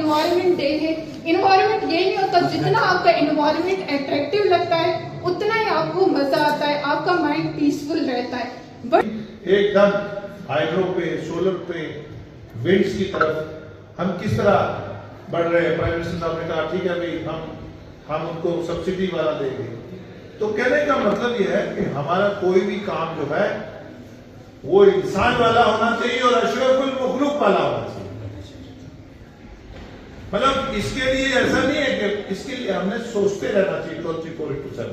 Environment day है। Environment ये नहीं होता, जितना आपका इन्वायरमेंट अट्रैक्टिव लगता है उतना ही आपको मजा आता है, आपका माइंड पीसफुल रहता है। बट एकदम हाइड्रो पे, सोलर पे, विंड्स की तरफ हम किस तरह बढ़ रहे हैं। प्राइम मिनिस्टर साहब ने कहा ठीक है भाई हम उनको सब्सिडी वाला देंगे। तो कहने का मतलब यह है कि हमारा कोई भी काम जो है वो इंसान वाला होना चाहिए और अशरफुल मखलूक वाला होना चाहिए। मतलब इसके लिए ऐसा नहीं है कि इसके लिए हमने सोचते रहना चाहिए 24/7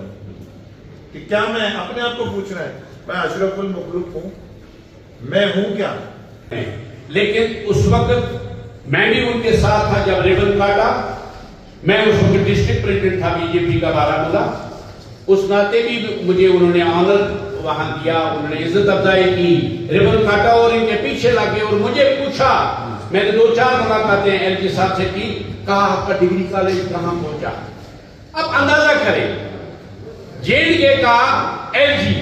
कि क्या मैं अपने आप को पूछ रहा है मैं अशरफुल मखलूक हूं, मैं हूं क्या। लेकिन उस वक्त मैं भी उनके साथ था जब रिबन काटा। मैं उस वक्त डिस्ट्रिक्ट प्रेसिडेंट था बीजेपी का बारामूला। उस नाते भी मुझे उन्होंने ऑनर वहां दिया, उन्होंने इज्जत अफजाई की, रिबन काटा और इनके पीछे लगे और मुझे पूछा। मैंने 2-4 मुलाकातें एलजी साहब से की, कहा आपका डिग्री कॉलेज कहां पहुंचा। अब अंदाजा करें, जेडीए का एलजी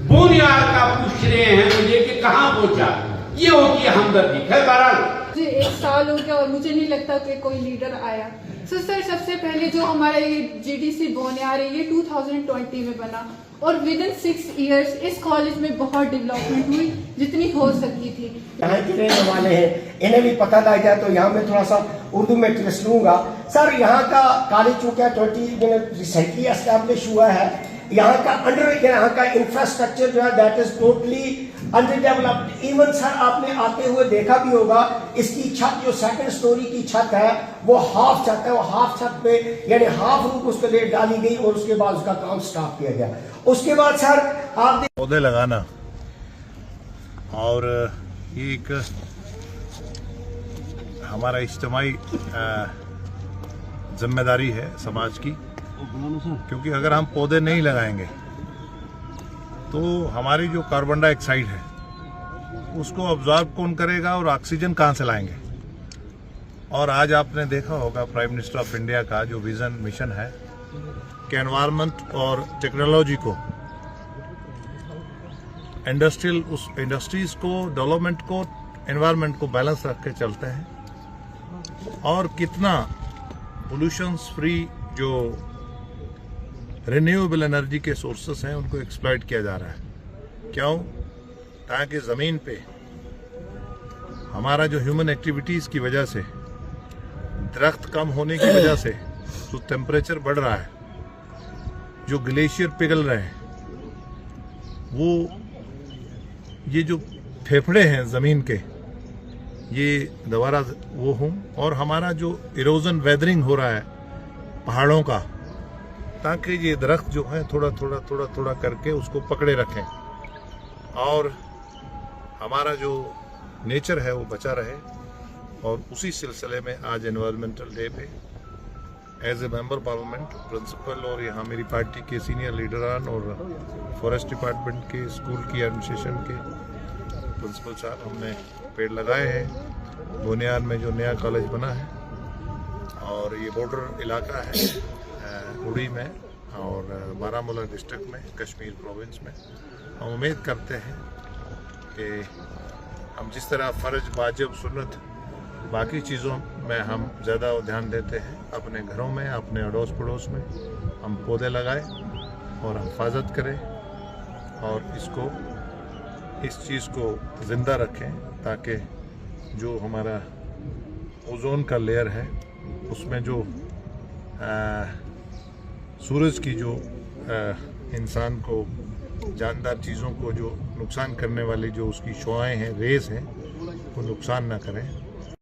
बुनियाद का पूछ रहे हैं मुझे कि कहां पहुंचा। ये होती है हमदर्दी। खैर बहरहाल मुझे 1 साल हो गया और मुझे नहीं लगता कि कोई लीडर आया। सर सबसे पहले जो हमारा ये जीडीसी बोनियार है ये 2020 में बना और विदिन 6 इयर्स इस कॉलेज में बहुत डेवलपमेंट हुई जितनी हो सकी थी। यहाँ के रहने वाले हैं, इन्हें भी पता लग जाए तो यहाँ में थोड़ा सा उर्दू में ट्रेस लूंगा। सर यहाँ का कॉलेज चूंकि 20 रिसेंटली एस्टैब्लिश हुआ है, यहाँ का इंफ्रास्ट्रक्चर जो है that is totally under developed. Even sir आपने आते हुए देखा भी होगा इसकी छत जो 2nd स्टोरी की छत है वो हाफ छत है। वो हाफ छत पे यानी हाफ रूफ उसके लिए डाली गई और उसके बाद उसका काम स्टार्ट किया गया। उसके बाद सर आप पौधे लगाना और ये एक हमारा इज्तिमाई जिम्मेदारी है समाज की, क्योंकि अगर हम पौधे नहीं लगाएंगे तो हमारी जो कार्बन डाइऑक्साइड है उसको ऑब्जॉर्ब कौन करेगा और ऑक्सीजन कहां से लाएंगे। और आज आपने देखा होगा प्राइम मिनिस्टर ऑफ इंडिया का जो विजन मिशन है कि एनवायरनमेंट और टेक्नोलॉजी को इंडस्ट्रीज को डेवलपमेंट को एनवायरनमेंट को बैलेंस रख के चलते हैं और कितना पोल्यूशन फ्री जो रिन्यूएबल एनर्जी के सोर्सेस हैं उनको एक्सप्लॉइट किया जा रहा है। क्यों? ताकि ज़मीन पे हमारा जो ह्यूमन एक्टिविटीज़ की वजह से, दरख्त कम होने की वजह से जो टेम्परेचर बढ़ रहा है, जो ग्लेशियर पिघल रहे हैं, वो ये जो फेफड़े हैं ज़मीन के ये दोबारा वो हों और हमारा जो इरोजन वेदरिंग हो रहा है पहाड़ों का, ताकि ये दरख्त जो है थोड़ा करके उसको पकड़े रखें और हमारा जो नेचर है वो बचा रहे। और उसी सिलसिले में आज एनवायरमेंटल डे पे as a member parliament principal और यहाँ मेरी पार्टी के सीनियर लीडरान और फॉरेस्ट डिपार्टमेंट के स्कूल की एडमिनिस्ट्रेशन के प्रिंसिपल साहब हमने पेड़ लगाए हैं। बुनियाद में जो नया कॉलेज बना है और ये बॉर्डर इलाका है उड़ी में और बारामूला डिस्ट्रिक्ट में, कश्मीर प्रोविंस में। हम उम्मीद करते हैं कि हम जिस तरह फ़र्ज, वाजिब, सुन्नत बाकी चीज़ों में हम ज़्यादा ध्यान देते हैं, अपने घरों में, अपने अड़ोस पड़ोस में हम पौधे लगाएं और हिफाजत करें और इस चीज़ को ज़िंदा रखें ताकि जो हमारा ओजोन का लेयर है उसमें जो सूरज की जो इंसान को, जानदार चीज़ों को जो नुकसान करने वाली जो उसकी शुआएं हैं, रेज़ हैं, वो नुकसान ना करें।